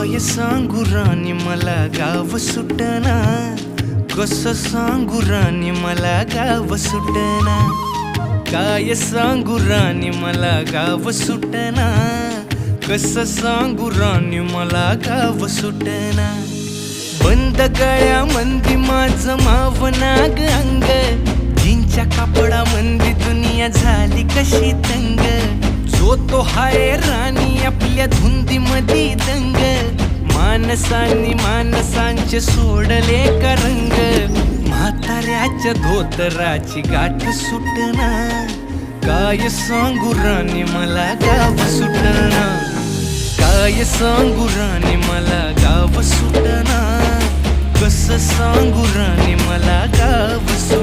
काय सांगू राणी मला गाव सुटना, कसं सांगू राणी मला गाव सुटना, काय सांगू राणी मला गाव सुटना, कसं सांगू राणी मला गाव सुटना। बंद गळ्यामंदी माझं मावनाग अंग, जीनच्या कापडामंदी दुनिया झाली कशी तंग, जो तो हाय राणी आपल्या धुंदीमधी दंग, माणसांनी माणसांचे सोडले का रंग, म्हाताऱ्याच्या धोतराची गाठ सुटना, काय सांगू राणी मला गाव सुटना, काय सांगू राणी मला गाव सुटना, कसं सांगू राणी मला गाव सुटना।